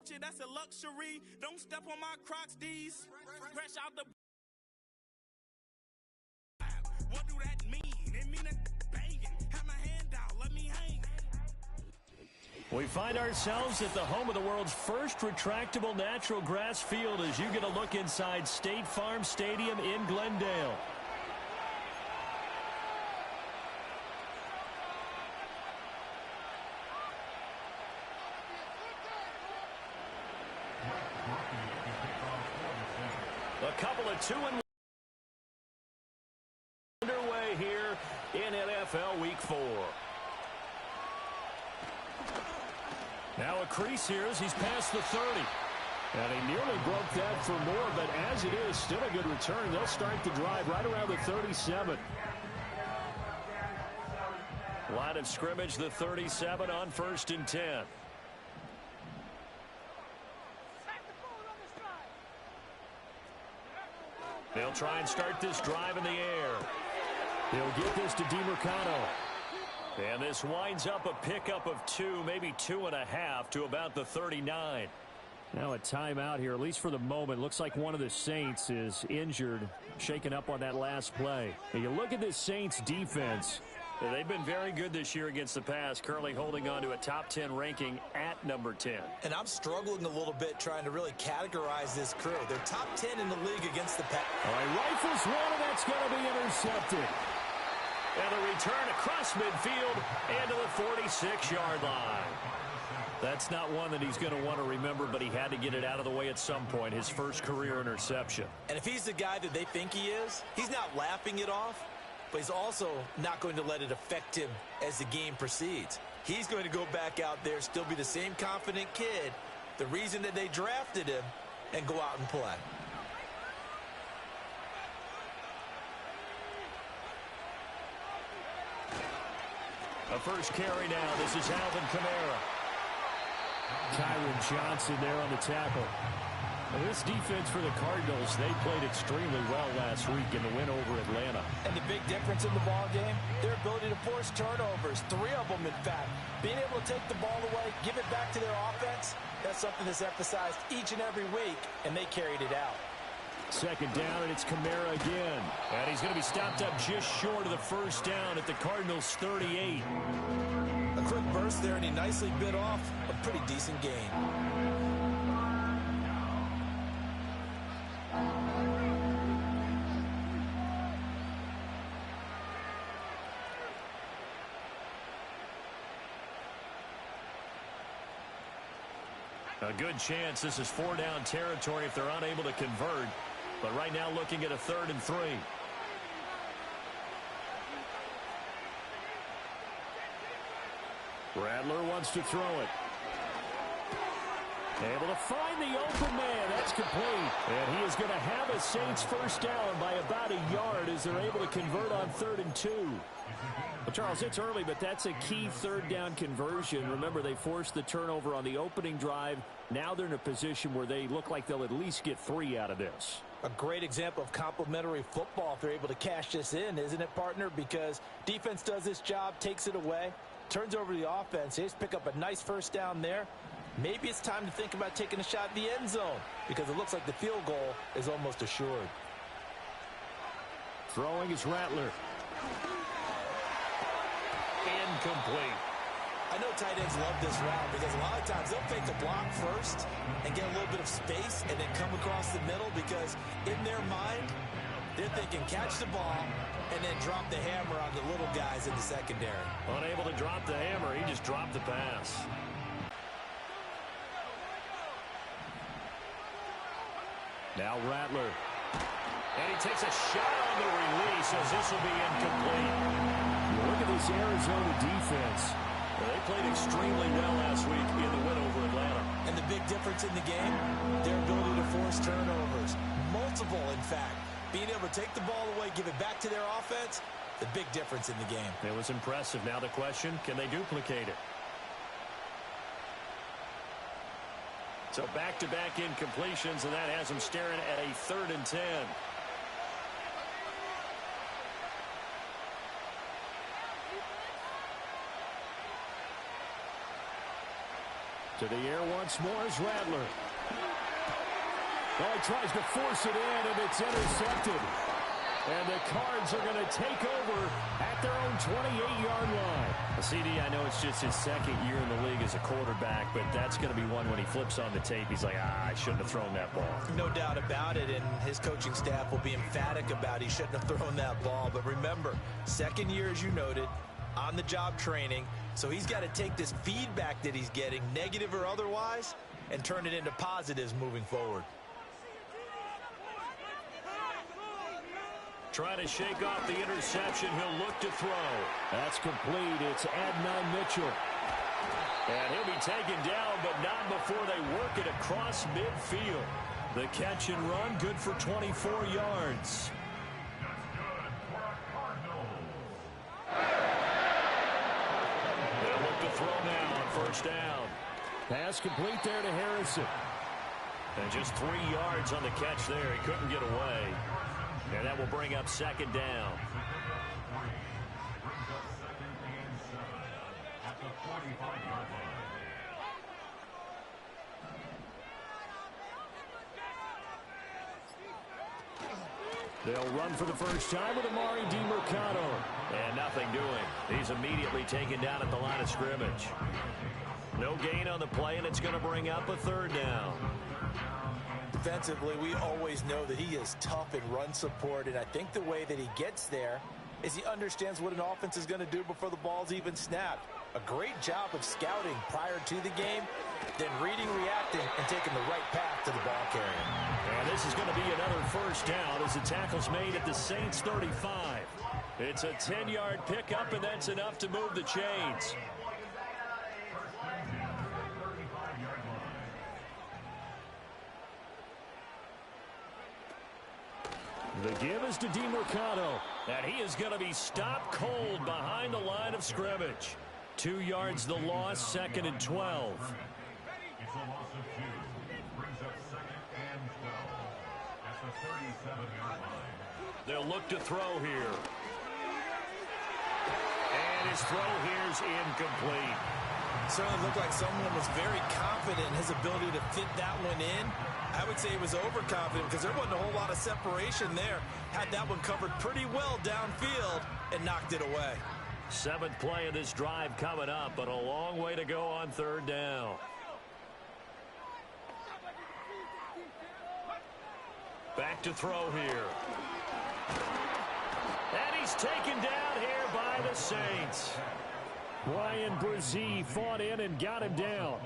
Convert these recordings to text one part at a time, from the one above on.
That's a luxury. Don't step on my Crocs, D's. Fresh out the. What do that mean? It mean a banging. Have my hand out. Let me hang. We find ourselves at the home of the world's first retractable natural grass field as you get a look inside State Farm Stadium in Glendale. A couple of 2-1 underway here in NFL Week 4. Now a crease here as he's past the 30. And he nearly broke that for more, but as it is, still a good return. They'll start the drive right around the 37. Line of scrimmage, the 37 on 1st and 10. They'll try and start this drive in the air. They'll get this to DeMarcano. And this winds up a pickup of 2, maybe 2.5 to about the 39. Now a timeout here, at least for the moment. Looks like one of the Saints is injured, shaken up on that last play. And you look at this Saints defense. They've been very good this year against the pass, currently holding on to a top 10 ranking at number 10. And I'm struggling a little bit trying to really categorize this crew. They're top 10 in the league against the pass. All right, rifles one, and that's going to be intercepted. And a return across midfield and to the 46-yard line. That's not one that he's going to want to remember, but he had to get it out of the way at some point, his first career interception. And if he's the guy that they think he is, he's not laughing it off, but he's also not going to let it affect him as the game proceeds. He's going to go back out there, still be the same confident kid, the reason that they drafted him, and go out and play. A first carry now. This is Alvin Kamara. Kyron Johnson there on the tackle. Well, this defense for the Cardinals, they played extremely well last week in the win over Atlanta. And the big difference in the ball game, their ability to force turnovers, 3 of them in fact. Being able to take the ball away, give it back to their offense, that's something that's emphasized each and every week, and they carried it out. Second down, and it's Kamara again. And he's going to be stopped up just short of the first down at the Cardinals' 38. A quick burst there, and he nicely bit off a pretty decent gain. A good chance this is 4-down territory if they're unable to convert. But right now looking at a 3rd and 3. Rattler wants to throw it. Able to find the open man. That's complete. And he is going to have a Saints first down by about a yard as they're able to convert on 3rd and 2. Well, Charles, it's early, but that's a key 3rd down conversion. Remember, they forced the turnover on the opening drive. Now they're in a position where they look like they'll at least get 3 out of this. A great example of complementary football if they're able to cash this in, isn't it, partner? Because defense does this job, takes it away, turns over the offense. They just pick up a nice first down there. Maybe it's time to think about taking a shot in the end zone because it looks like the field goal is almost assured. Throwing is Rattler. Incomplete. I know tight ends love this route because a lot of times they'll fake a block first and get a little bit of space and then come across the middle because in their mind, they're thinking catch the ball and then drop the hammer on the little guys in the secondary. Unable to drop the hammer, he just dropped the pass. Now Rattler. And he takes a shot on the release as this will be incomplete. Look at this Arizona defense. Well, they played extremely well last week in the win over Atlanta. And the big difference in the game, their ability to force turnovers. Multiple, in fact. Being able to take the ball away, give it back to their offense, the big difference in the game. It was impressive. Now the question, can they duplicate it? So back-to-back incompletions, and that has them staring at a 3rd and 10. To the air once more is Rattler. Oh, he tries to force it in, and it's intercepted. And the Cards are going to take over at their own 28-yard line. CD, I know it's just his second year in the league as a quarterback, but that's going to be one when he flips on the tape. He's like, I shouldn't have thrown that ball. No doubt about it, and his coaching staff will be emphatic about he shouldn't have thrown that ball. But remember, second year, as you noted, on-the-job training, so he's got to take this feedback that he's getting, negative or otherwise, and turn it into positives moving forward. Trying to shake off the interception. He'll look to throw. That's complete. It's Adnan Mitchell. And he'll be taken down, but not before they work it across midfield. The catch and run, good for 24 yards. They'll look to throw now on first down. Pass complete there to Harrison. And just 3 yards on the catch there. He couldn't get away. And that will bring up second down. They'll run for the first time with Amari DiMercato. And nothing doing. He's immediately taken down at the line of scrimmage. No gain on the play, and it's going to bring up a third down. Defensively, we always know that he is tough in run support, and I think the way that he gets there is he understands what an offense is going to do before the ball's even snapped. A great job of scouting prior to the game, then reading, reacting, and taking the right path to the ball carrier. And this is going to be another first down as the tackle's made at the Saints 35. It's a 10-yard pickup, and that's enough to move the chains. The give is to DiMercato, and he is going to be stopped cold behind the line of scrimmage. 2 yards the loss, second and 12. It's a loss of 2. Brings up second and 12. That's the 37-yard line. They'll look to throw here. And his throw here's incomplete. Certainly looked like someone was very confident in his ability to fit that one in. I would say he was overconfident because there wasn't a whole lot of separation there. Had that one covered pretty well downfield and knocked it away. 7th play of this drive coming up, but a long way to go on third down. Back to throw here. And he's taken down here by the Saints. Ryan Brzee fought in and got him down.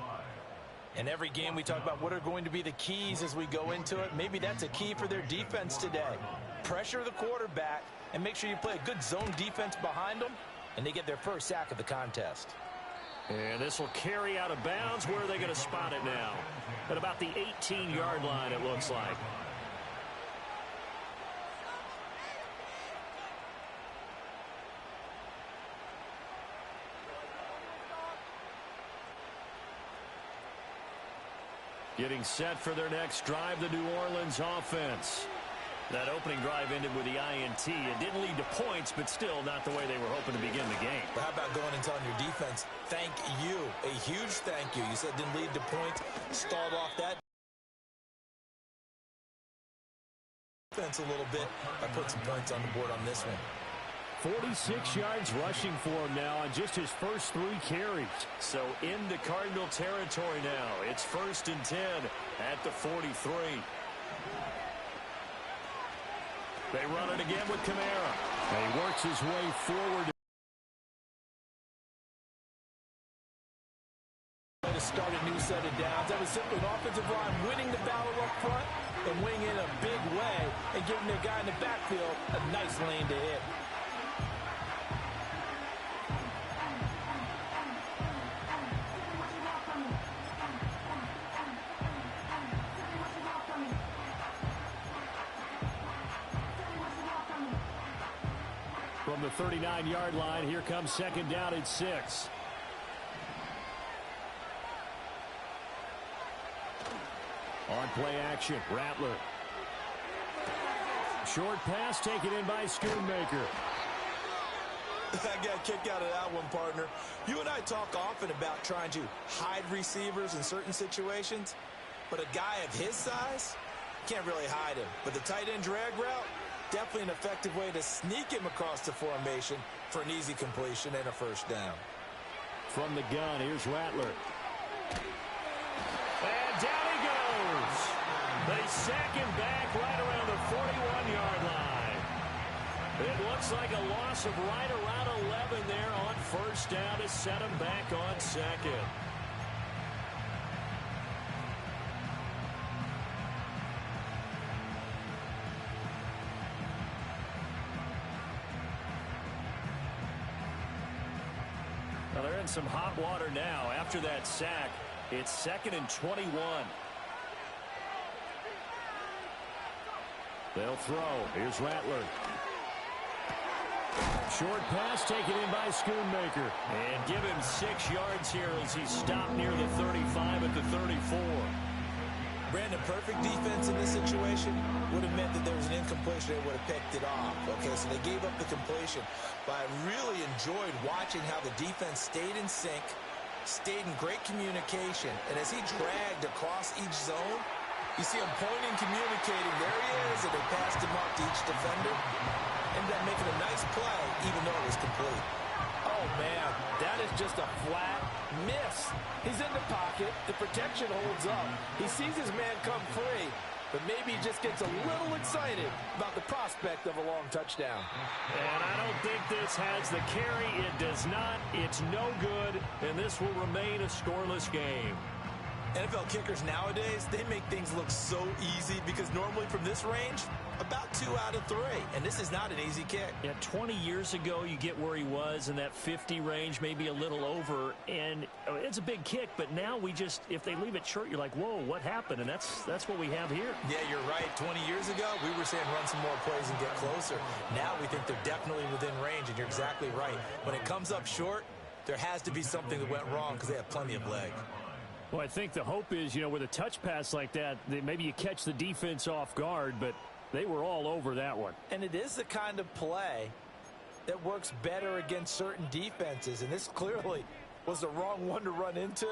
In every game we talk about what are going to be the keys as we go into it. Maybe that's a key for their defense today. Pressure the quarterback and make sure you play a good zone defense behind them, and they get their first sack of the contest. And this will carry out of bounds. Where are they going to spot it now? At about the 18-yard line, it looks like. Getting set for their next drive, the New Orleans offense. That opening drive ended with the INT. It didn't lead to points, but still not the way they were hoping to begin the game. But how about going and telling your defense, thank you, a huge thank you. You said it didn't lead to points, stalled off that defense a little bit by putting some points on the board on this one. 46 yards rushing for him now on just his first 3 carries. So into Cardinal territory now. It's 1st and 10 at the 43. They run it again with Kamara. And he works his way forward. To start a new set of downs. That was simply an offensive line winning the battle up front and winning in a big way and giving their guy in the backfield a nice lane to hit. From the 39-yard line, here comes second down at 6. On play action, Rattler. Short pass taken in by Schoonmaker. I got a kick out of that one, partner. You and I talk often about trying to hide receivers in certain situations, but a guy of his size can't really hide him. But the tight end drag route, definitely an effective way to sneak him across the formation for an easy completion and a first down. From the gun, here's Rattler. And down he goes. They sack him back right around the 41-yard line. It looks like a loss of right around 11 there on first down to set him back on second. Well, they're in some hot water now. After that sack, it's 2nd and 21. They'll throw. Here's Rattler. Short pass taken in by Schoonmaker. And give him 6 yards here as he's stopped near the 35 at the 34. Brandon, perfect defense in this situation would have meant that there was an incompletion. They would have picked it off. Okay, so they gave up the completion. But I really enjoyed watching how the defense stayed in sync, stayed in great communication. And as he dragged across each zone, you see him pointing, communicating. There he is, and they passed him off to each defender. Ended up making a nice play, even though it was complete. Oh, man, that is just a flat miss. He's in the pocket. The protection holds up. He sees his man come free, but maybe he just gets a little excited about the prospect of a long touchdown. And I don't think this has the carry. It does not. It's no good, and this will remain a scoreless game. NFL kickers nowadays, they make things look so easy because normally from this range, about 2 out of 3. And this is not an easy kick. Yeah, 20 years ago, you get where he was in that 50 range, maybe a little over. And it's a big kick, but now we just, if they leave it short, you're like, whoa, what happened? And that's what we have here. Yeah, you're right. 20 years ago, we were saying run some more plays and get closer. Now we think they're definitely within range, and you're exactly right. When it comes up short, there has to be something that went wrong because they have plenty of leg. Well, I think the hope is, with a touch pass like that, maybe you catch the defense off guard, but they were all over that one. And it is the kind of play that works better against certain defenses, and this clearly was the wrong one to run into.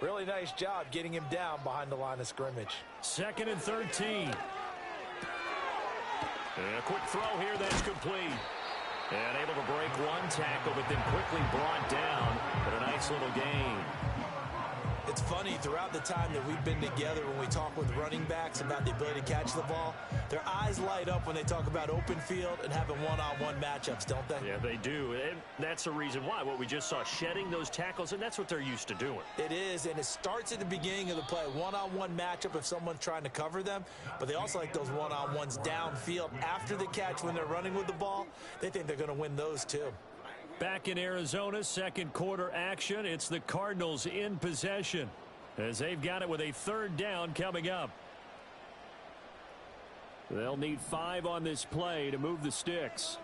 Really nice job getting him down behind the line of scrimmage. 2nd and 13. And a quick throw here that's complete. And able to break one tackle, but then quickly brought down. But a nice little gain. It's funny, throughout the time that we've been together, when we talk with running backs about the ability to catch the ball, their eyes light up when they talk about open field and having one-on-one matchups, don't they? Yeah, they do. And that's the reason why. What we just saw, shedding those tackles, and that's what they're used to doing. It is, and it starts at the beginning of the play. One-on-one matchup if someone's trying to cover them, but they also like those one-on-ones downfield after the catch when they're running with the ball. They think they're going to win those too. Back in Arizona, second quarter action. It's the Cardinals in possession as they've got it with a 3rd down coming up. They'll need 5 on this play to move the sticks.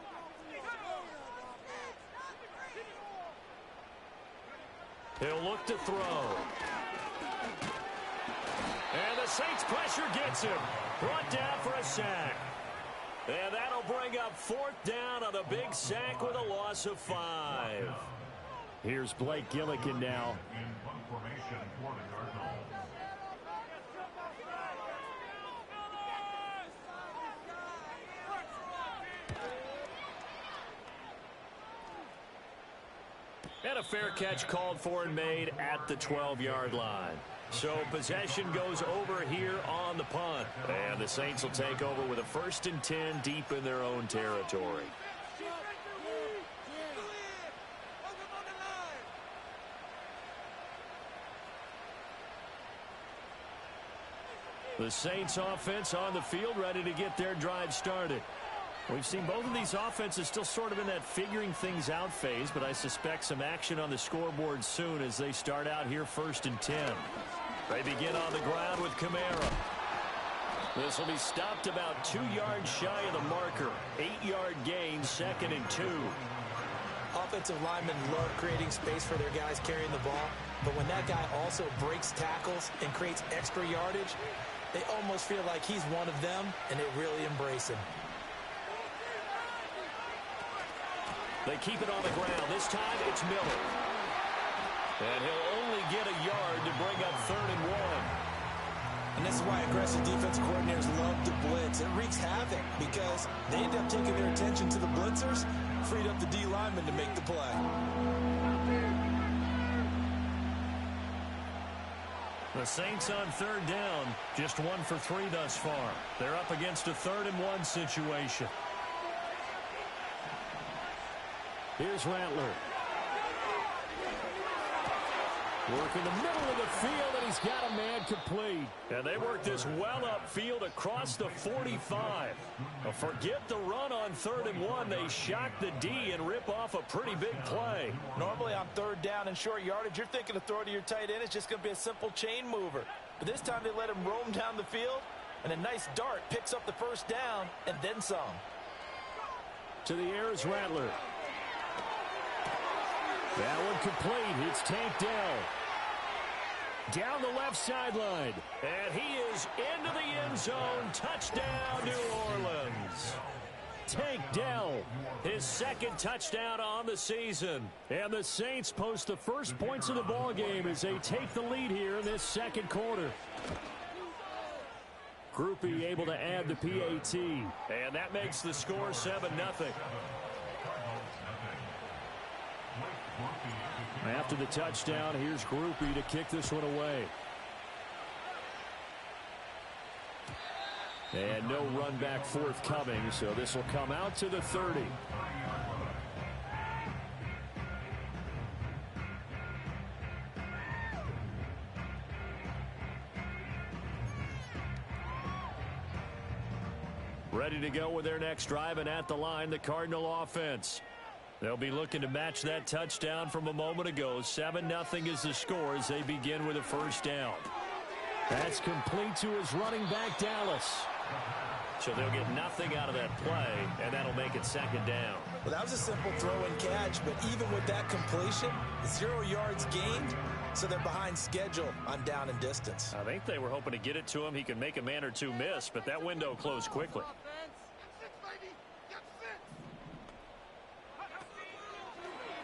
He'll look to throw. And the Saints pressure gets him. Brought down for a sack. And that'll bring up 4th down on a big sack with a loss of 5. Here's Blake Gillikin now. In punt formation for the Cardinals. And a fair catch called for and made at the 12-yard line. So possession goes over here on the punt. And the Saints will take over with a 1st and 10 deep in their own territory. The Saints offense on the field ready to get their drive started. We've seen both of these offenses still sort of in that figuring things out phase, but I suspect some action on the scoreboard soon as they start out here 1st and 10. They begin on the ground with Kamara. This will be stopped about 2 yards shy of the marker. 8-yard gain, 2nd and 2. Offensive linemen love creating space for their guys carrying the ball, but when that guy also breaks tackles and creates extra yardage, they almost feel like he's one of them, and they really embrace him. They keep it on the ground. This time it's Miller. And he'll only get a yard to bring up 3rd and 1. And this is why aggressive defensive coordinators love to blitz. It wreaks havoc because they end up taking their attention to the blitzers, freed up the D lineman to make the play. The Saints on 3rd down, just 1 for 3 thus far. They're up against a 3rd and 1 situation. Here's Rattler. Work in the middle of the field, and he's got a man complete. And they work this well upfield across the 45. Forget the run on 3rd and 1. They shock the D and rip off a pretty big play. Normally on 3rd down and short yardage, you're thinking to throw to your tight end. It's just going to be a simple chain mover. But this time they let him roam down the field, and a nice dart picks up the 1st down and then some. To the air is Rattler. That one complete. It's Tank Dell. Down the left sideline. And he is into the end zone. Touchdown, New Orleans. Tank Dell, his 2nd touchdown on the season. And the Saints post the first points of the ball game as they take the lead here in this 2nd quarter. Groupie able to add the PAT. And that makes the score 7-0. After the touchdown, here's Groupie to kick this one away. And no run back forthcoming, so this will come out to the 30. Ready to go with their next drive, and at the line, the Cardinal offense. They'll be looking to match that touchdown from a moment ago. 7-0 is the score as they begin with a 1st down. That's complete to his running back, Dallas. So they'll get nothing out of that play, and that'll make it 2nd down. Well, that was a simple throw and catch, but even with that completion, 0 yards gained, so they're behind schedule on down and distance. I think they were hoping to get it to him. He could make a man or two miss, but that window closed quickly.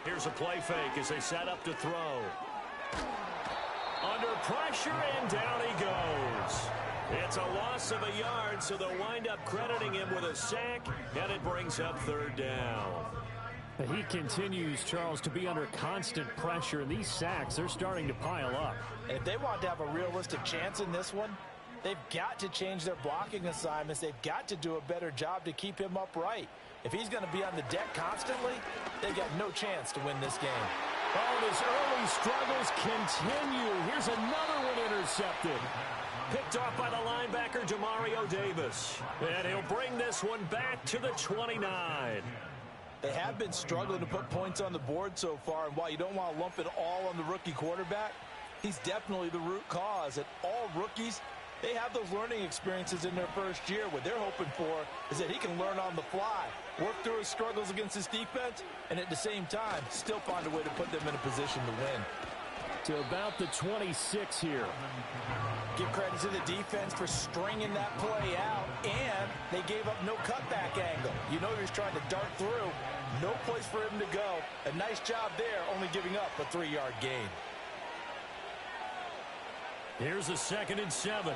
Here's a play fake as they set up to throw. Under pressure, and down he goes. It's a loss of a yard, so they'll wind up crediting him with a sack, and it brings up 3rd down. He continues, Charles, to be under constant pressure, and these sacks, they're starting to pile up. And if they want to have a realistic chance in this one, they've got to change their blocking assignments. They've got to do a better job to keep him upright. If he's going to be on the deck constantly, they've got no chance to win this game. Oh, and his early struggles continue. Here's another one intercepted. Picked off by the linebacker, Demario Davis. And he'll bring this one back to the 29. They have been struggling to put points on the board so far, and while you don't want to lump it all on the rookie quarterback, he's definitely the root cause. And all rookies, they have those learning experiences in their first year. What they're hoping for is that he can learn on the fly, work through his struggles against his defense, and at the same time, still find a way to put them in a position to win. To about the 26 here. Give credit to the defense for stringing that play out, and they gave up no cutback angle. You know you're trying to dart through. No place for him to go. A nice job there, only giving up a 3-yard gain. Here's a 2nd and 7.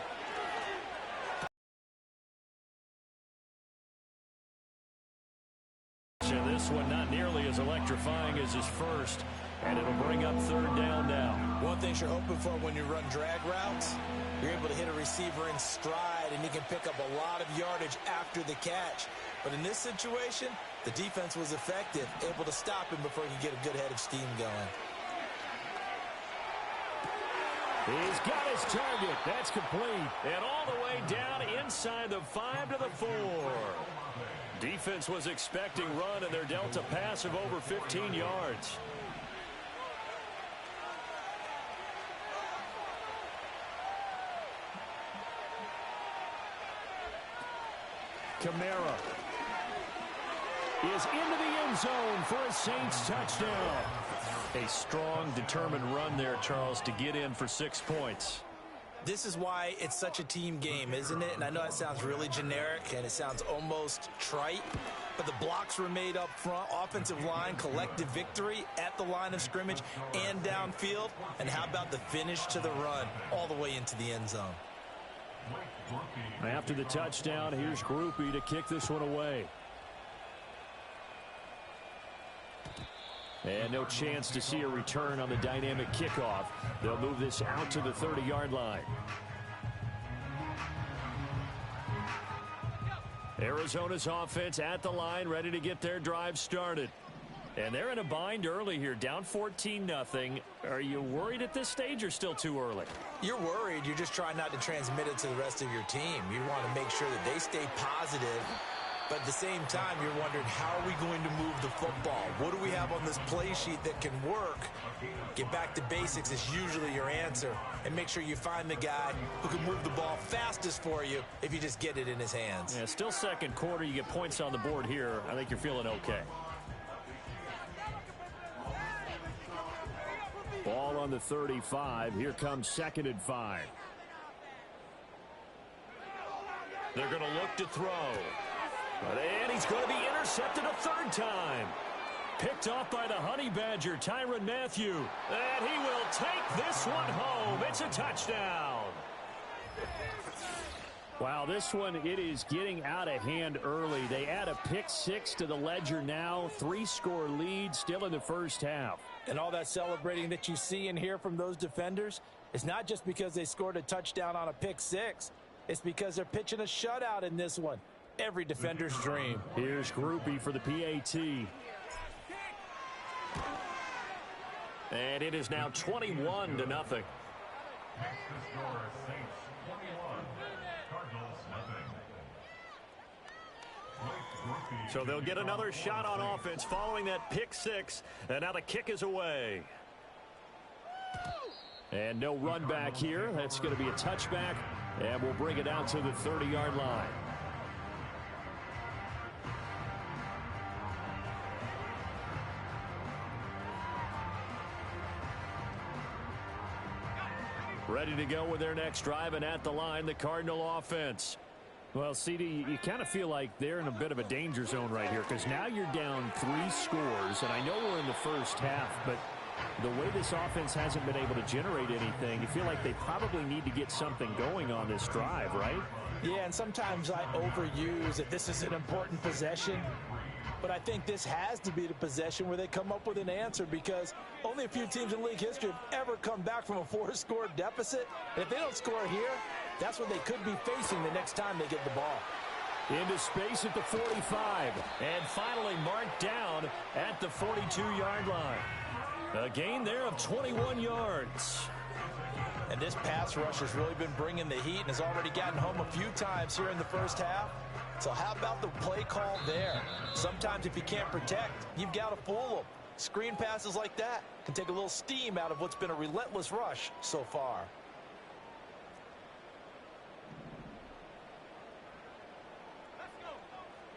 And this one not nearly as electrifying as his first, and it'll bring up 3rd down now. One thing you're hoping for when you run drag routes, you're able to hit a receiver in stride, and he can pick up a lot of yardage after the catch. But in this situation, the defense was effective, able to stop him before he could get a good head of steam going. He's got his target. That's complete. And all the way down inside the 5 to the 4. Defense was expecting run, and they're dealt a pass of over 15 yards. Kamara is into the end zone for a Saints touchdown. A strong, determined run there, Charles, to get in for 6 points. This is why it's such a team game, isn't it? And I know it sounds really generic and it sounds almost trite, but the blocks were made up front. Offensive line, collective victory at the line of scrimmage and downfield. And how about the finish to the run all the way into the end zone? After the touchdown, here's Groupie to kick this one away. And no chance to see a return on the dynamic kickoff. They'll move this out to the 30-yard line. Arizona's offense at the line, ready to get their drive started. And they're in a bind early here, down 14-0. Are you worried at this stage or still too early? You're worried. You're just trying not to transmit it to the rest of your team. You want to make sure that they stay positive. But at the same time, you're wondering, how are we going to move the football? What do we have on this play sheet that can work? Get back to basics is usually your answer. And make sure you find the guy who can move the ball fastest for you if you just get it in his hands. Yeah, still second quarter. You get points on the board here. I think you're feeling okay. Ball on the 35. Here comes 2nd and 5. They're going to look to throw. And he's going to be intercepted a 3rd time. Picked off by the Honey Badger, Tyrann Mathieu. And he will take this one home. It's a touchdown. Wow, this one, it is getting out of hand early. They add a pick 6 to the ledger now. 3-score lead still in the first half. And all that celebrating that you see and hear from those defenders is not just because they scored a touchdown on a pick 6. It's because they're pitching a shutout in this one. Every defender's dream. Here's Groupie for the PAT. And it is now 21-0. Next to score, Saints 21, Cardinals nothing. So they'll get another shot on offense following that pick 6. And now the kick is away. And no run back here. That's going to be a touchback. And we'll bring it out to the 30-yard line. Ready to go with their next drive, and at the line, the Cardinal offense. Well, CD, you kind of feel like they're in a bit of a danger zone right here, because now you're down 3 scores, and I know we're in the first half, but the way this offense hasn't been able to generate anything, you feel like they probably need to get something going on this drive, right? Yeah, and sometimes I overuse that this is an important possession. But I think this has to be the possession where they come up with an answer, because only a few teams in league history have ever come back from a 4-score deficit. And if they don't score here, that's what they could be facing the next time they get the ball. Into space at the 45. And finally marked down at the 42-yard line. A gain there of 21 yards. And this pass rush has really been bringing the heat and has already gotten home a few times here in the first half. So how about the play call there? Sometimes if you can't protect, you've got to fool them. Screen passes like that can take a little steam out of what's been a relentless rush so far.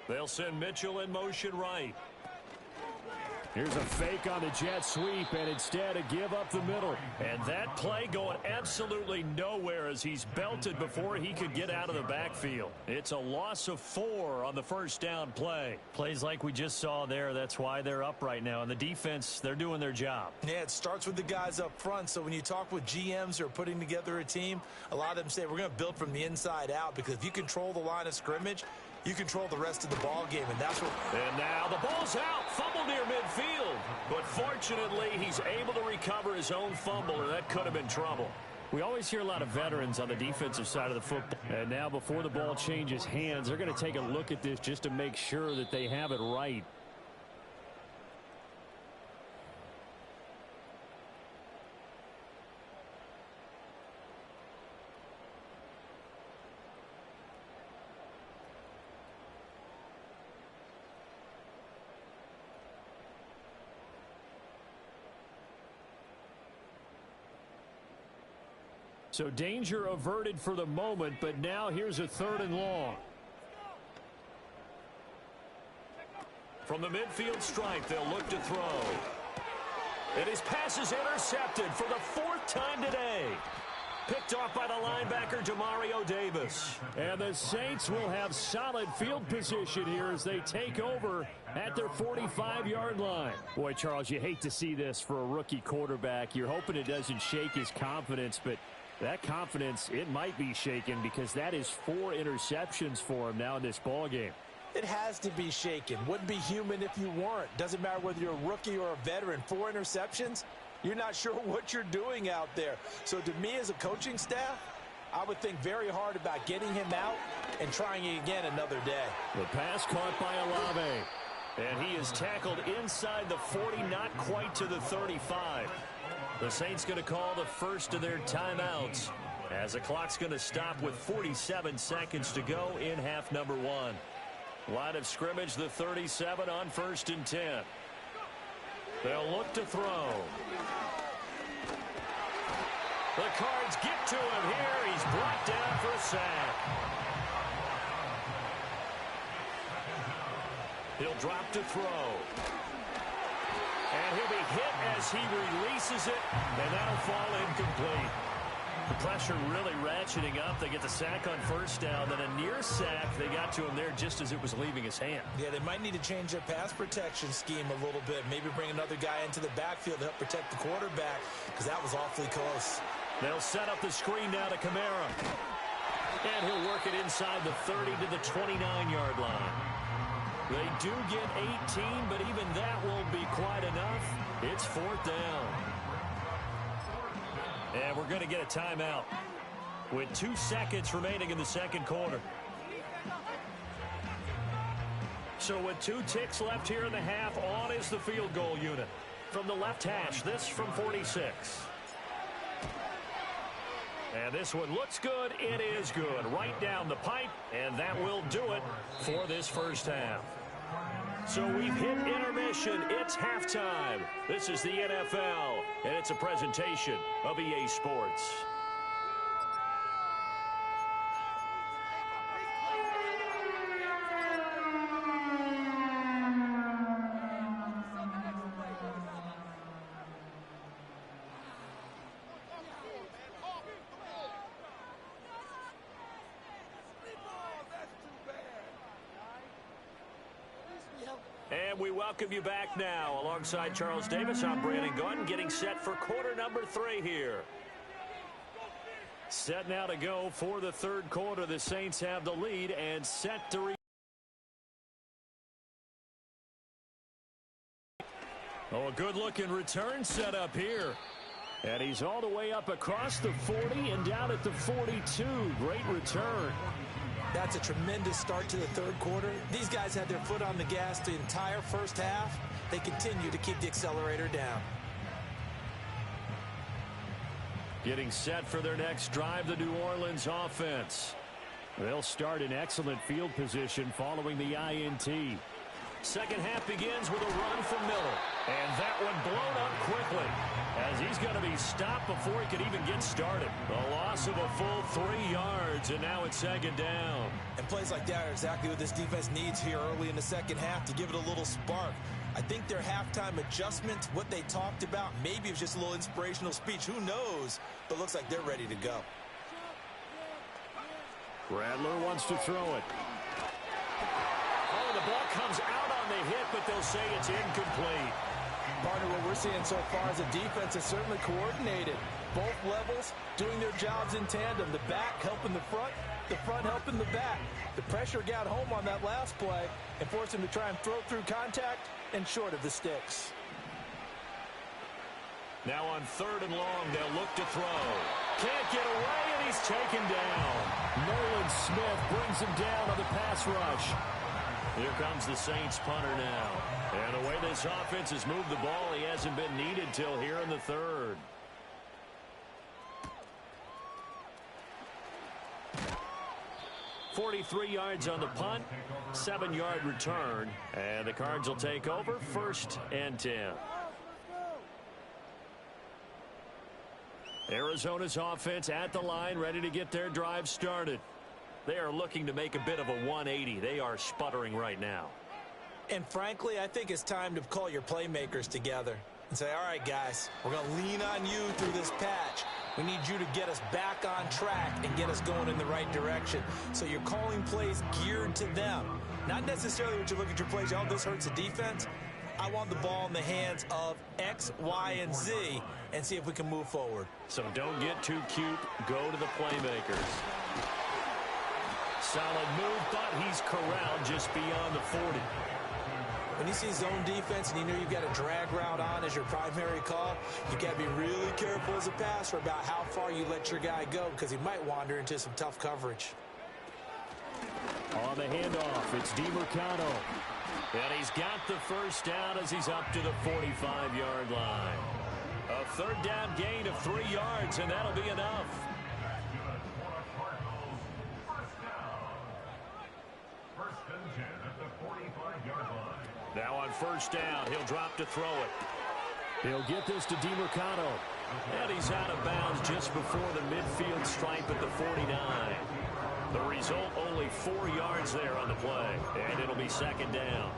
They'll send Mitchell in motion right. Here's a fake on the jet sweep, and instead a give up the middle. And that play going absolutely nowhere as he's belted before he could get out of the backfield. It's a loss of 4 on the first down play. Plays like we just saw there, that's why they're up right now. And the defense, they're doing their job. Yeah, it starts with the guys up front. So when you talk with GMs who are putting together a team, a lot of them say we're going to build from the inside out, because if you control the line of scrimmage, you control the rest of the ball game, and that's what. And now the ball's out, fumble near midfield, but fortunately he's able to recover his own fumble, or that could have been trouble. We always hear a lot of veterans on the defensive side of the football, and now before the ball changes hands, they're going to take a look at this just to make sure that they have it right. So danger averted for the moment, but now here's a 3rd and long. From the midfield stripe, they'll look to throw. And his pass is intercepted for the 4th time today. Picked off by the linebacker, Demario Davis. And the Saints will have solid field position here as they take over at their 45-yard line. Boy, Charles, you hate to see this for a rookie quarterback. You're hoping it doesn't shake his confidence, but that confidence, it might be shaken because that is 4 interceptions for him now in this ballgame. It has to be shaken. Wouldn't be human if you weren't. Doesn't matter whether you're a rookie or a veteran. 4 interceptions, you're not sure what you're doing out there. So to me as a coaching staff, I would think very hard about getting him out and trying it again another day. The pass caught by Olave. And he is tackled inside the 40, not quite to the 35. The Saints going to call the first of their timeouts as the clock's going to stop with 47 seconds to go in half number 1. Line of scrimmage, the 37 on 1st and 10. They'll look to throw. The Cards get to him here. He's brought down for a sack. He'll drop to throw. And he'll be hit as he releases it, and that'll fall incomplete. The pressure really ratcheting up. They get the sack on 1st down, then a near sack. They got to him there just as it was leaving his hand. Yeah, they might need to change their pass protection scheme a little bit. Maybe bring another guy into the backfield to help protect the quarterback, because that was awfully close. They'll set up the screen now to Kamara. And he'll work it inside the 30 to the 29-yard line. They do get 18, but even that won't be quite enough. It's 4th down. And we're going to get a timeout with 2 seconds remaining in the second quarter. So with 2 ticks left here in the half, on is the field goal unit. From the left hash, this from 46. And this one looks good. It is good. Right down the pipe, and that will do it for this first half. So we've hit intermission. It's halftime. This is the NFL, and it's a presentation of EA Sports. And we welcome you back now. Alongside Charles Davis, I'm Brandon Gunn, getting set for quarter number 3 here. Set now to go for the third quarter. The Saints have the lead and set to a good-looking return set up here. And he's all the way up across the 40 and down at the 42. Great return. That's a tremendous start to the third quarter. These guys had their foot on the gas the entire first half. They continue to keep the accelerator down. Getting set for their next drive, the New Orleans offense. They'll start in excellent field position following the INT. Second half begins with a run from Miller. And that one blown up quickly as he's going to be stopped before he could even get started. A loss of a full 3 yards, and now it's second down. And plays like that are exactly what this defense needs here early in the second half to give it a little spark. I think their halftime adjustment, what they talked about, maybe it was just a little inspirational speech. Who knows? But looks like they're ready to go. Rattler wants to throw it. Oh, the ball comes out on the hit, but they'll say it's incomplete. Partner, what we're seeing so far is a defense is certainly coordinated. Both levels doing their jobs in tandem. The back helping the front helping the back. The pressure got home on that last play and forced him to try and throw through contact and short of the sticks. Now on 3rd and long, they'll look to throw. Can't get away, and he's taken down. Nolan Smith brings him down on the pass rush. Here comes the Saints punter now. And the way this offense has moved the ball, he hasn't been needed till here in the third. .43 yards on the punt, 7-yard return, and the Cards will take over 1st and 10. Arizona's offense at the line, ready to get their drive started. They are looking to make a bit of a 180. They are sputtering right now. And frankly, I think it's time to call your playmakers together and say, all right, guys, we're going to lean on you through this patch. We need you to get us back on track and get us going in the right direction. So you're calling plays geared to them. Not necessarily what you look at your plays, oh, this hurts the defense. I want the ball in the hands of X, Y, and Z and see if we can move forward. So don't get too cute. Go to the playmakers. Solid move, but he's corralled just beyond the 40. When you see zone defense and you know you've got a drag route on as your primary call, you've got to be really careful as a passer about how far you let your guy go because he might wander into some tough coverage. On the handoff, it's DiMercado. And he's got the first down as he's up to the 45-yard line. A third down gain of 3 yards, and that'll be enough. Now on first down, he'll drop to throw it. He'll get this to DiMercado. And he's out of bounds just before the midfield stripe at the 49. The result, only 4 yards there on the play. And it'll be second down.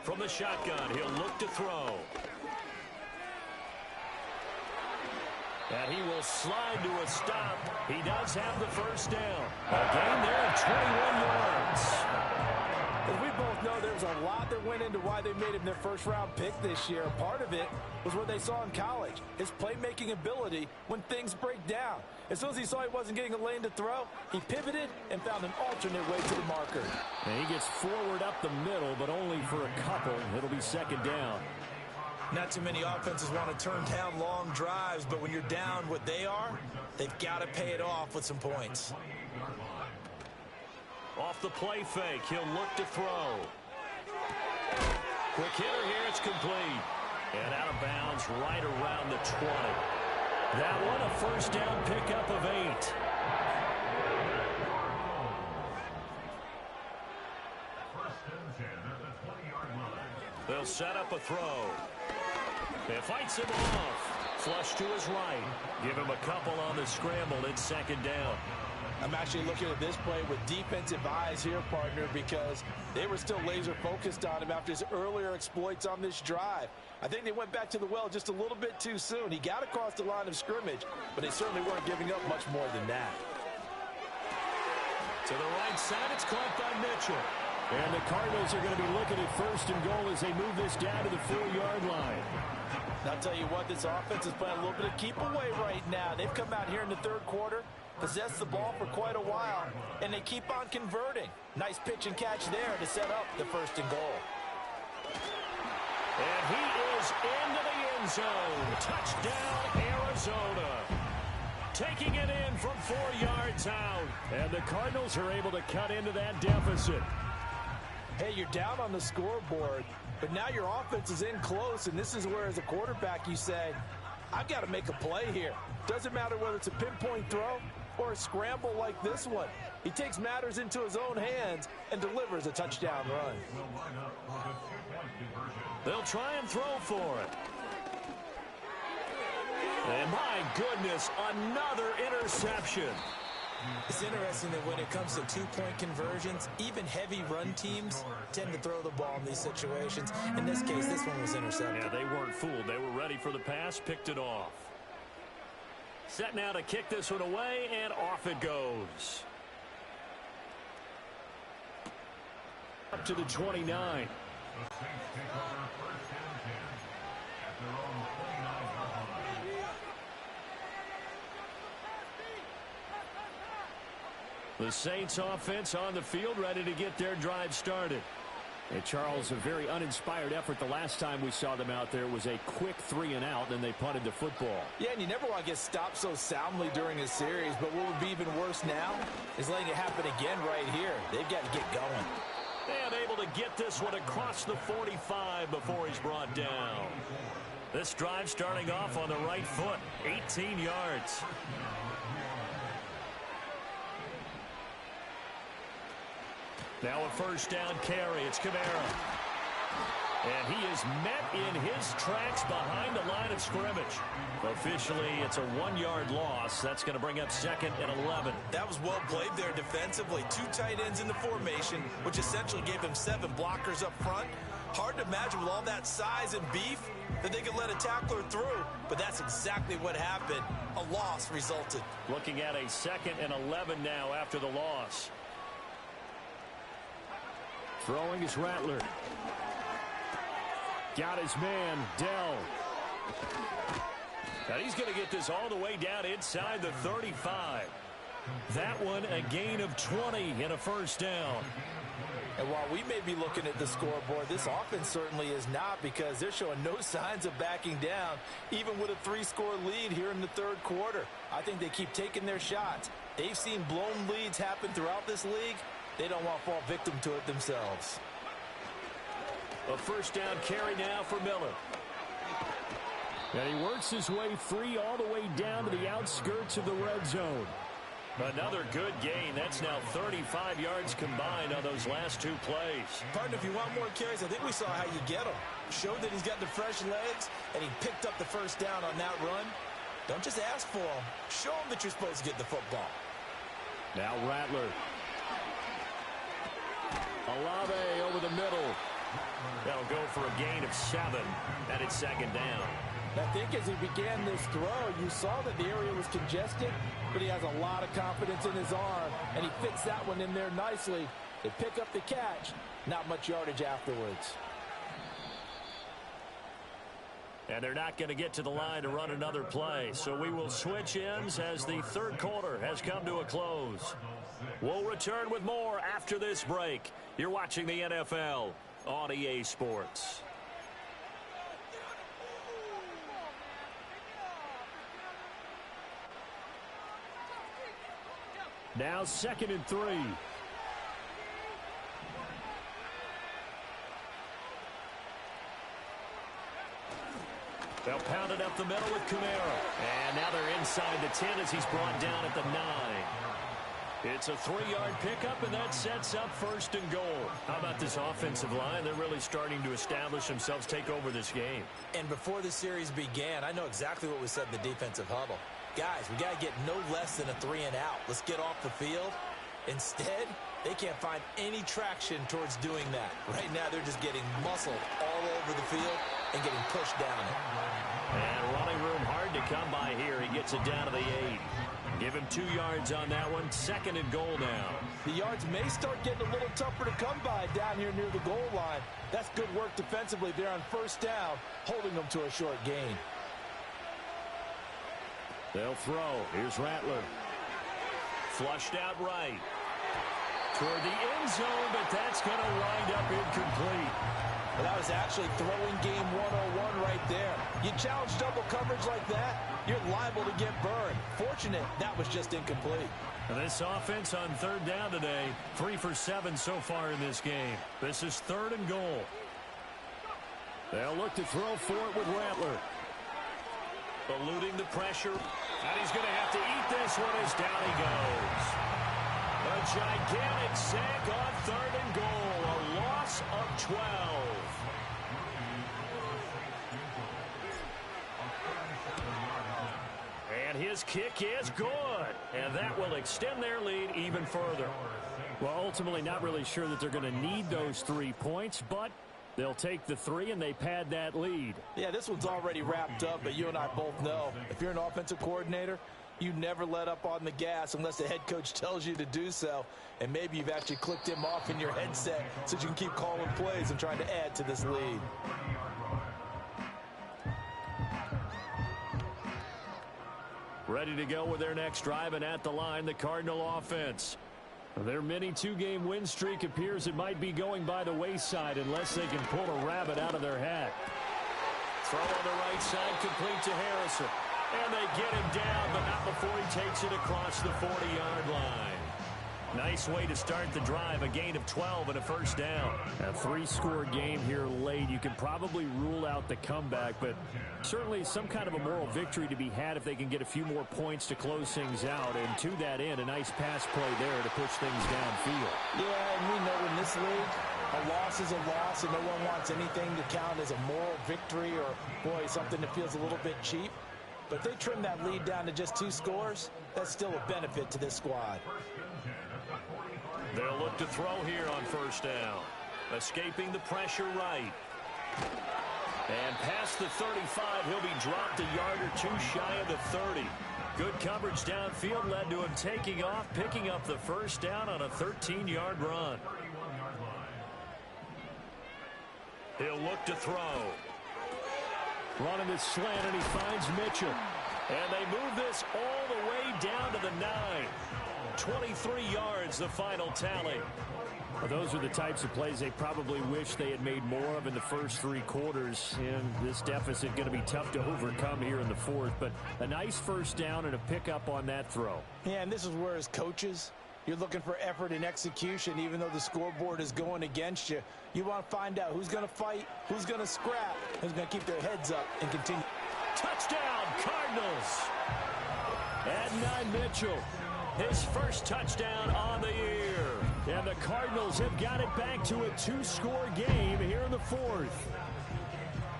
From the shotgun, he'll look to throw. And he will slide to a stop. He does have the first down. A gain there of 21 yards. As we both know, there was a lot that went into why they made him their first-round pick this year. Part of it was what they saw in college, his playmaking ability when things break down. As soon as he saw he wasn't getting a lane to throw, he pivoted and found an alternate way to the marker. And he gets forward up the middle, but only for a couple. It'll be second down. Not too many offenses want to turn down long drives, but when you're down what they are, they've got to pay it off with some points. Off the play fake, he'll look to throw. Quick hitter here, it's complete. And out of bounds right around the 20. That one a first down pickup of 8. They'll set up a throw. It fights him off. Flush to his right. Give him a couple on the scramble. It's second down. I'm actually looking at this play with defensive eyes here, partner, because they were still laser focused on him after his earlier exploits on this drive. I think they went back to the well just a little bit too soon. He got across the line of scrimmage, but they certainly weren't giving up much more than that. To the right side, it's caught by Mitchell. And the Cardinals are going to be looking at first and goal as they move this down to the 4-yard line. And I'll tell you what, this offense is playing a little bit of keep away right now. They've come out here in the third quarter, possessed the ball for quite a while, and they keep on converting. Nice pitch and catch there to set up the first and goal. And he is into the end zone. Touchdown, Arizona. Taking it in from 4 yards out. And the Cardinals are able to cut into that deficit. Hey, you're down on the scoreboard, but now your offense is in close, and this is where, as a quarterback, you say, I've got to make a play here. Doesn't matter whether it's a pinpoint throw or a scramble like this one. He takes matters into his own hands and delivers a touchdown run. They'll try and throw for it. And my goodness, another interception. It's interesting that when it comes to two-point conversions, even heavy run teams tend to throw the ball in these situations. In this case, this one was intercepted. Yeah, they weren't fooled. They were ready for the pass, picked it off. Set now to kick this one away, and off it goes. Up to the 29. The Saints offense on the field, ready to get their drive started. And Charles, a very uninspired effort the last time we saw them out there was a quick 3-and-out, and they punted the football. Yeah, and you never want to get stopped so soundly during a series, but what would be even worse now is letting it happen again right here. They've got to get going. And able to get this one across the 45 before he's brought down. This drive starting off on the right foot, 18 yards. Now a first down carry. It's Kamara. And he is met in his tracks behind the line of scrimmage. Officially, it's a 1-yard loss. That's going to bring up 2nd and 11. That was well played there defensively. 2 tight ends in the formation, which essentially gave him 7 blockers up front. Hard to imagine with all that size and beef that they could let a tackler through, but that's exactly what happened. A loss resulted. Looking at a 2nd and 11 now after the loss. Throwing is Rattler. Got his man, Dell. Now he's going to get this all the way down inside the 35. That one a gain of 20 and a first down. And while we may be looking at the scoreboard, this offense certainly is not, because they're showing no signs of backing down, even with a 3-score lead here in the 3rd quarter. I think they keep taking their shots. They've seen blown leads happen throughout this league. They don't want to fall victim to it themselves. A first down carry now for Miller. And he works his way free all the way down to the outskirts of the red zone. Another good gain. That's now 35 yards combined on those last 2 plays. Partner, if you want more carries, I think we saw how you get them. Showed that he's got the fresh legs, and he picked up the first down on that run. Don't just ask for them. Show them that you're supposed to get the football. Now Rattler. Olave over the middle. That'll go for a gain of 7. And it's 2nd down. I think as he began this throw, you saw that the area was congested, but he has a lot of confidence in his arm, and he fits that one in there nicely. They pick up the catch, not much yardage afterwards. And they're not going to get to the line to run another play, so we will switch ends as the 3rd quarter has come to a close. We'll return with more after this break. You're watching the NFL on EA Sports. Now 2nd and 3. They'll pound it up the middle with Kamara. And now they're inside the 10 as he's brought down at the 9. It's a 3-yard pickup, and that sets up 1st and goal. How about this offensive line? They're really starting to establish themselves, take over this game. And before the series began, I know exactly what was said in the defensive huddle. Guys, we got to get no less than a 3 and out. Let's get off the field. Instead, they can't find any traction towards doing that. Right now, they're just getting muscled all over the field and getting pushed down it. And running room hard to come by here. He gets it down to the 8. Give him 2 yards on that one. 2nd and goal now. The yards may start getting a little tougher to come by down here near the goal line. That's good work defensively there on 1st down, holding them to a short gain. They'll throw. Here's Rattler. Flushed out right. Toward the end zone, but that's going to wind up incomplete. Well, that was actually throwing game 101 right there. You challenge double coverage like that, you're liable to get burned. Fortunate that was just incomplete. And this offense on 3rd down today, 3 for 7 so far in this game. This is 3rd and goal. They'll look to throw for it with Rattler. Eluding the pressure. And he's going to have to eat this one as down he goes. A gigantic sack on 3rd and goal. A loss of 12. And his kick is good. And that will extend their lead even further. Well, ultimately not really sure that they're going to need those 3 points, but they'll take the 3 and they pad that lead. Yeah, this one's already wrapped up, but you and I both know if you're an offensive coordinator, you never let up on the gas unless the head coach tells you to do so. And maybe you've actually clicked him off in your headset so you can keep calling plays and trying to add to this lead. Ready to go with their next drive, and at the line, the Cardinal offense. Their mini 2-game win streak appears it might be going by the wayside unless they can pull a rabbit out of their hat. Throw on the right side, complete to Harrison. And they get him down, but not before he takes it across the 40-yard line. Nice way to start the drive, a gain of 12 and a first down. A 3-score game here late. You can probably rule out the comeback, but certainly some kind of a moral victory to be had if they can get a few more points to close things out. And to that end, a nice pass play there to push things downfield. Yeah, and we know when this this league, a loss is a loss, and no one wants anything to count as a moral victory or, boy, something that feels a little bit cheap. But if they trim that lead down to just 2 scores, that's still a benefit to this squad. They'll look to throw here on first down. Escaping the pressure right. And past the 35, he'll be dropped a yard or 2 shy of the 30. Good coverage downfield led to him taking off, picking up the first down on a 13-yard run. He'll look to throw. Running the slant, and he finds Mitchell. And they move this all the way down to the 9. 23 yards, the final tally. Well, those are the types of plays they probably wish they had made more of in the first 3 quarters. And this deficit going to be tough to overcome here in the 4th. But a nice first down and a pickup on that throw. Yeah, and this is where, as coaches, you're looking for effort and execution. Even though the scoreboard is going against you, you want to find out who's going to fight, who's going to scrap, who's going to keep their heads up and continue. Touchdown, Cardinals! And 9 Mitchell, his first touchdown on the year. And the Cardinals have got it back to a 2-score game here in the 4th.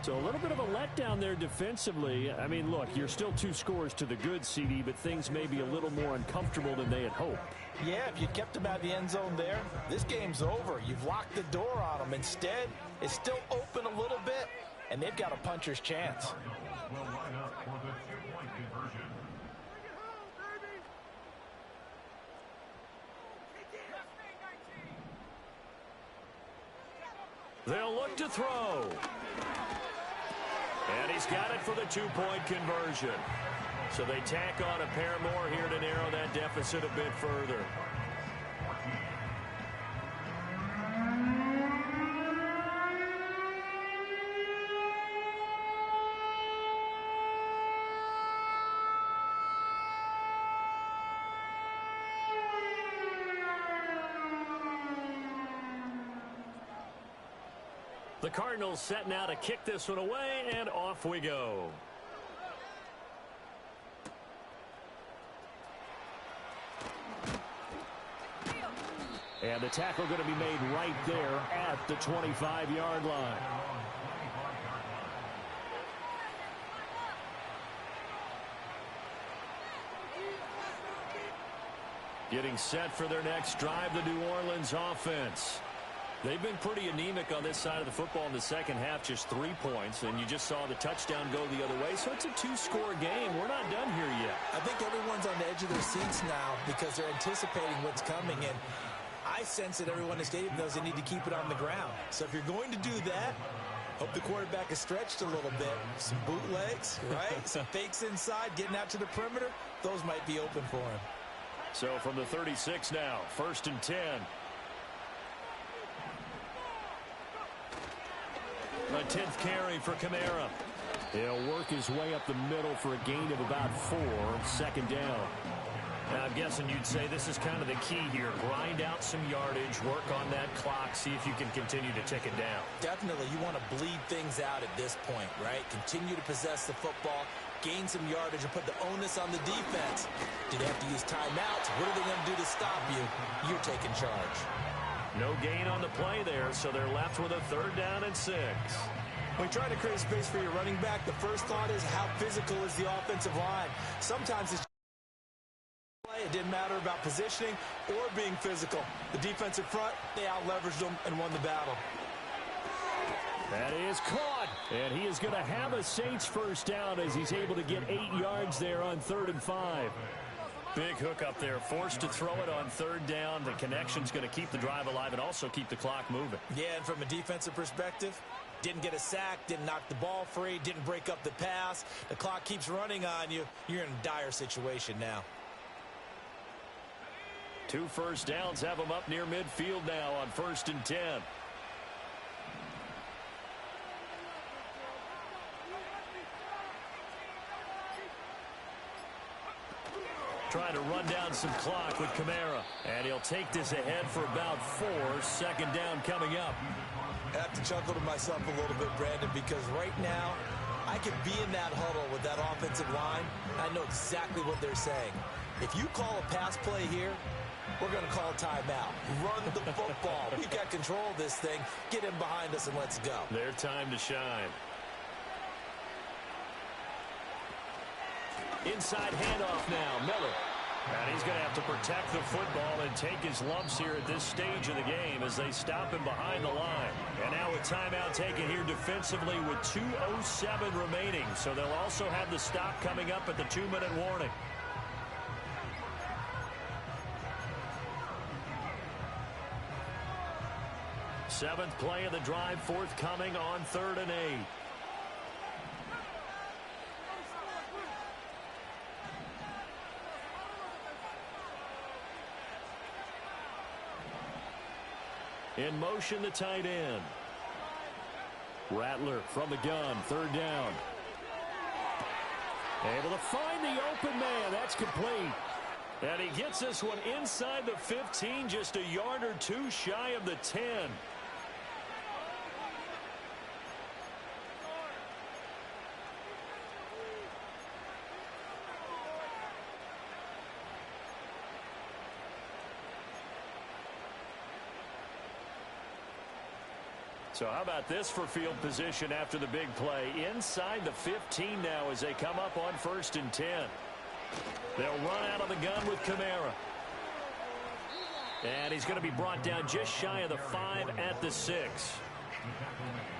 So a little bit of a letdown there defensively. I mean, look, you're still 2 scores to the good, CD, but things may be a little more uncomfortable than they had hoped. Yeah, if you kept them out of the end zone there, this game's over. You've locked the door on them. Instead, it's still open a little bit, and they've got a puncher's chance. Will line up for the 2-point conversion. They'll look to throw. And he's got it for the 2-point conversion. So they tack on a pair more here to narrow that deficit a bit further. The Cardinals set now to kick this one away, and off we go. And the tackle going to be made right there at the 25-yard line. Getting set for their next drive, the New Orleans offense. They've been pretty anemic on this side of the football in the second half, just 3 points, and you just saw the touchdown go the other way. So it's a 2-score game. We're not done here yet. I think everyone's on the edge of their seats now because they're anticipating what's coming, and I sense that everyone in the stadium knows they need to keep it on the ground. So if you're going to do that, hope the quarterback is stretched a little bit. Some bootlegs, right? Some fakes inside, getting out to the perimeter. Those might be open for him. So from the 36 now, 1st and 10. A 10th carry for Kamara. He'll work his way up the middle for a gain of about 4, 2nd down. Now, I'm guessing you'd say this is kind of the key here. Grind out some yardage, work on that clock, see if you can continue to tick it down. Definitely. You want to bleed things out at this point, right? Continue to possess the football, gain some yardage, and put the onus on the defense. Do they have to use timeouts? What are they going to do to stop you? You're taking charge. No gain on the play there, so they're left with a 3rd down and 6. When trying to create space for your running back, the first thought is how physical is the offensive line. Sometimes it's it didn't matter about positioning or being physical. The defensive front, they out-leveraged them and won the battle. That is caught, and he is going to have a Saints first down as he's able to get 8 yards there on 3rd and 5. Big hook up there, forced to throw it on 3rd down. The connection's going to keep the drive alive and also keep the clock moving. Yeah, and from a defensive perspective, didn't get a sack, didn't knock the ball free, didn't break up the pass. The clock keeps running on you. You're in a dire situation now. 2 first downs have them up near midfield now on 1st and 10. Trying to run down some clock with Kamara. And he'll take this ahead for about 4. 2nd down coming up. I have to chuckle to myself a little bit, Brandon, because right now I could be in that huddle with that offensive line. I know exactly what they're saying. If you call a pass play here, We're going to call a timeout. Run the football. We've got control of this thing. Get him behind us and let's go. Their time to shine. Inside handoff now, Miller. And he's going to have to protect the football and take his lumps here at this stage of the game as they stop him behind the line. And now a timeout taken here defensively with 2:07 remaining. So they'll also have the stop coming up at the 2-minute warning. Seventh play of the drive forthcoming on 3rd and 8. In motion, the tight end. Rattler from the gun, 3rd down. Able to find the open man. That's complete. And he gets this one inside the 15, just a yard or two shy of the 10. So how about this for field position after the big play? Inside the 15 now as they come up on 1st and 10. They'll run out of the gun with Kamara. And he's going to be brought down just shy of the 5 at the 6.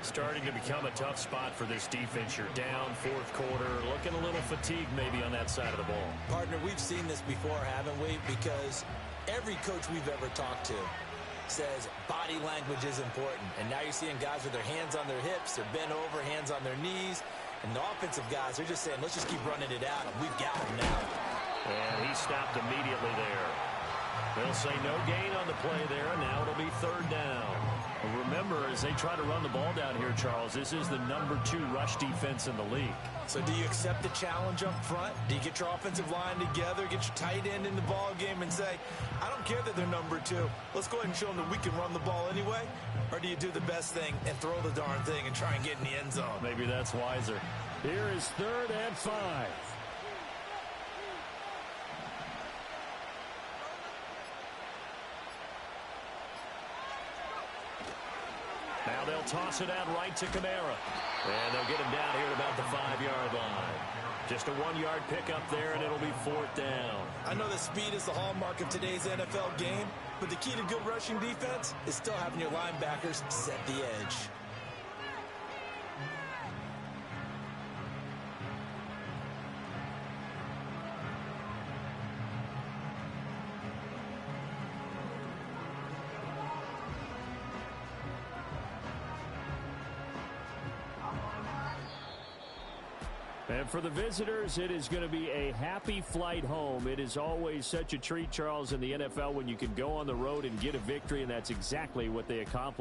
Starting to become a tough spot for this defense. You're down 4th quarter, looking a little fatigued maybe on that side of the ball. Partner, we've seen this before, haven't we? Because every coach we've ever talked to says body language is important. And now you're seeing guys with their hands on their hips, they're bent over, hands on their knees. And the offensive guys, they're just saying, let's just keep running it out. We've got him now. And he stopped immediately there. They'll say no gain on the play there, and now it'll be 3rd down. Remember, as they try to run the ball down here, Charles, this is the number 2 rush defense in the league. So do you accept the challenge up front? Do you get your offensive line together, get your tight end in the ball game and say, I don't care that they're number 2. Let's go ahead and show them that we can run the ball anyway? Or do you do the best thing and throw the darn thing and try and get in the end zone? Maybe that's wiser. Here is 3rd and 5. Now they'll toss it out right to Kamara. And they'll get him down here at about the 5-yard line. Just a 1-yard pickup there, and it'll be 4th down. I know that speed is the hallmark of today's NFL game, but the key to good rushing defense is still having your linebackers set the edge. And for the visitors, it is going to be a happy flight home. It is always such a treat, Charles, in the NFL when you can go on the road and get a victory, and that's exactly what they accomplished.